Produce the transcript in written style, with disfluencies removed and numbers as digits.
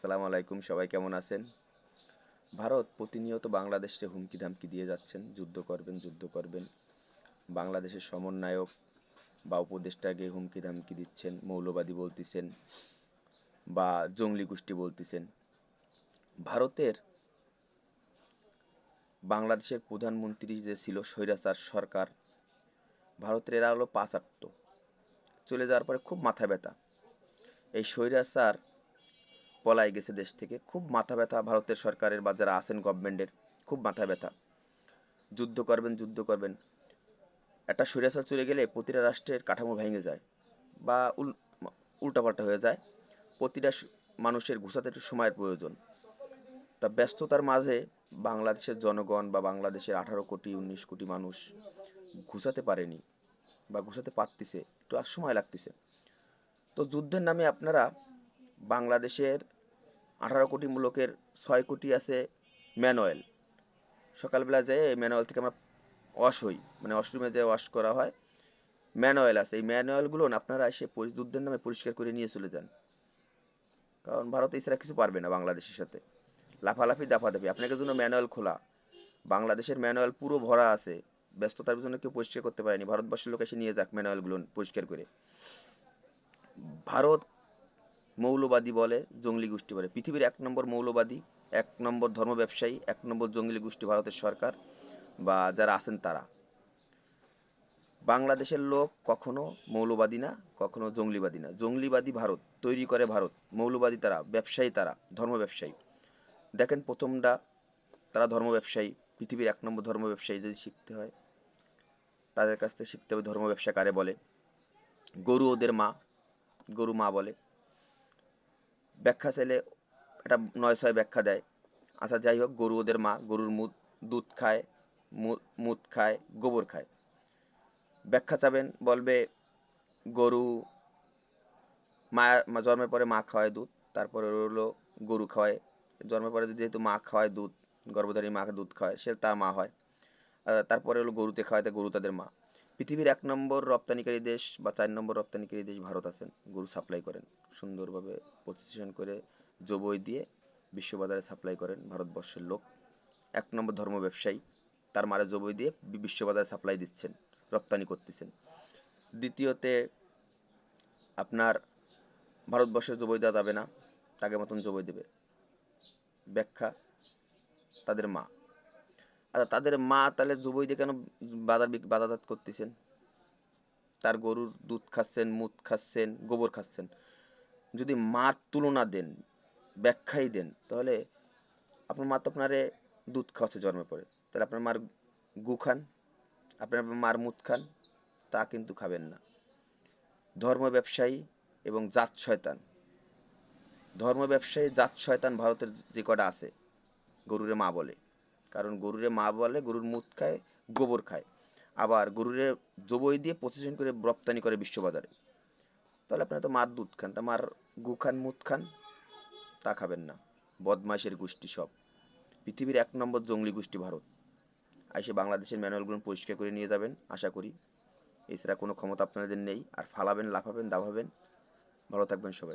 আসসালামু আলাইকুম, সবাই কেমন আছেন? ভারত প্রতিনিয়ত বাংলাদেশে হুমকি ধামকি দিয়ে যাচ্ছেন, যুদ্ধ করবেন, যুদ্ধ করবেন। বাংলাদেশের সমন্বয়ক বা উপদেষ্টাকে হুমকি ধামকি দিচ্ছেন, মৌলবাদী বলতেছেন বা জঙ্গলি গোষ্ঠী বলতেছেন। ভারতের বাংলাদেশের প্রধানমন্ত্রী যে ছিল স্বৈরাচার সরকার, ভারতের এরা হলো পাচাট্য। চলে যাওয়ার পরে খুব মাথা ব্যথা। এই স্বৈরাচার পলাই গেছে দেশ থেকে, খুব মাথা ব্যথা ভারতের সরকারের বা যারা আছেন গভর্নমেন্টের, খুব মাথা ব্যথা। যুদ্ধ করবেন, যুদ্ধ করবেন। একটা স্বৈরাচার চলে গেলে প্রতিটা রাষ্ট্রের কাঠামো ভেঙে যায় বা উল্টাপাল্টা হয়ে যায়। প্রতিটা মানুষের ঘুষাতে একটু সময়ের প্রয়োজন। তা ব্যস্ততার মাঝে বাংলাদেশের জনগণ বা বাংলাদেশের 18 কোটি 19 কোটি মানুষ ঘুষাতে পারেনি বা ঘুষাতে পারতেছে, একটু আর সময় লাগতেছে। তো যুদ্ধের নামে আপনারা বাংলাদেশের 18 কোটি লোকের 6 কোটি আছে ম্যানুয়াল। সকালবেলা যেয়ে এই ম্যানুয়াল থেকে আমরা ওয়াশ হই, মানে ওয়াশরুমে যে ওয়াশ করা হয়, ম্যানুয়াল আছে। এই ম্যানুয়ালগুলো আপনারা এসে যুদ্ধের নামে পরিষ্কার করে নিয়ে চলে যান। কারণ ভারত এছাড়া কিছু পারবে না বাংলাদেশের সাথে। লাফালাফি দাফাদাফি, আপনাদের জন্য ম্যানুয়াল খোলা। বাংলাদেশের ম্যানুয়াল পুরো ভরা আছে। ব্যস্ততার জন্য কেউ পরিষ্কার করতে পারেনি। ভারতবর্ষের লোক এসে নিয়ে যাক ম্যানুয়ালগুলো পরিষ্কার করে। ভারত মৌলবাদী বলে, জঙ্গলি গোষ্ঠী বলে। পৃথিবীর 1 নম্বর মৌলবাদী, 1 নম্বর ধর্ম ব্যবসায়ী, 1 নম্বর জঙ্গলি গোষ্ঠী ভারতের সরকার বা যারা আছেন তারা। বাংলাদেশের লোক কখনো মৌলবাদী না, কখনো জঙ্গলিবাদী না। জঙ্গলিবাদী ভারত তৈরি করে, ভারত। মৌলবাদী তারা, ব্যবসায়ী তারা, ধর্ম ব্যবসায়ী। দেখেন প্রথমটা, তারা ধর্ম ব্যবসায়ী। পৃথিবীর 1 নম্বর ধর্ম ব্যবসায়ী যদি শিখতে হয়, তাদের কাছ থেকে শিখতে হবে ধর্ম ব্যবসা কারে বলে। গরু ওদের মা, গরু মা বলে। ব্যাখ্যা চাইলে একটা 9-6 ব্যাখ্যা দেয়। আচ্ছা যাই হোক, গরু ওদের মা, গরুর দুধ খায়, মুত খায়, গোবর খায়। ব্যাখ্যা চাবেন, বলবে গরু জন্মের পরে মা খাওয়ায় দুধ, তারপরে হলো গরু খাওয়ায়। জন্মের পরে যেহেতু মা খাওয়ায় দুধ, গর্ভধারী মাকে দুধ খাওয়ায়, সে তার মা হয়। তারপরে হলো গরুতে খাওয়ায়, গরু তাদের মা। পৃথিবীর 1 নম্বর রপ্তানিকারী দেশ বা 4 নম্বর রপ্তানিকারী দেশ ভারত আছেন। গরু সাপ্লাই করেন সুন্দরভাবে, প্রসেসিং করে জবই দিয়ে বিশ্ববাজারে সাপ্লাই করেন ভারতবর্ষের লোক। 1 নম্বর ধর্ম ব্যবসায়ী, তার মারে জবই দিয়ে বিশ্ববাজারে সাপ্লাই দিচ্ছেন, রপ্তানি করতেছেন। দ্বিতীয়তে আপনার ভারতবর্ষে জবই দেওয়া যাবে না, তাকে মতন জবই দেবে। ব্যাখ্যা, তাদের মা। আচ্ছা তাদের মা তাহলে জবই দিয়ে কেন বাজারজাত করতেছেন? তার গরুর দুধ খাচ্ছেন, মুত খাচ্ছেন, গোবর খাচ্ছেন। যদি মার তুলনা দেন, ব্যাখ্যাই দেন, তাহলে আপনার মা তো আপনারে দুধ খাওয়াচ্ছে জন্মের পরে, তাহলে আপনার মার গু খান, আপনার মার মুত খান, তা কিন্তু খাবেন না। ধর্ম ব্যবসায়ী এবং জাত শয়তান। ধর্ম ব্যবসায়ী, জাত শয়তান ভারতের যে কটা আছে, গরুরে মা বলে। কারণ গরুরে মা বলে, গরুর মুত খায়, গোবর খায়। আবার গরুরে জবই দিয়ে প্রসেসিং করে রপ্তানি করে বিশ্ববাজারে। তাহলে আপনারা তো মার দুধ খান, তা মার গু খান, মুত খান, তা খাবেন না। বদমাইশের গোষ্ঠী সব। পৃথিবীর 1 নম্বর জঙ্গলি গোষ্ঠী ভারত। এসে বাংলাদেশের ম্যানুয়ালগুলো পরিষ্কার করে নিয়ে যাবেন আশা করি। এছাড়া কোনো ক্ষমতা আপনাদের নেই। আর ফালাবেন, লাফাবেন, দাবাবেন। ভালো থাকবেন সবাই।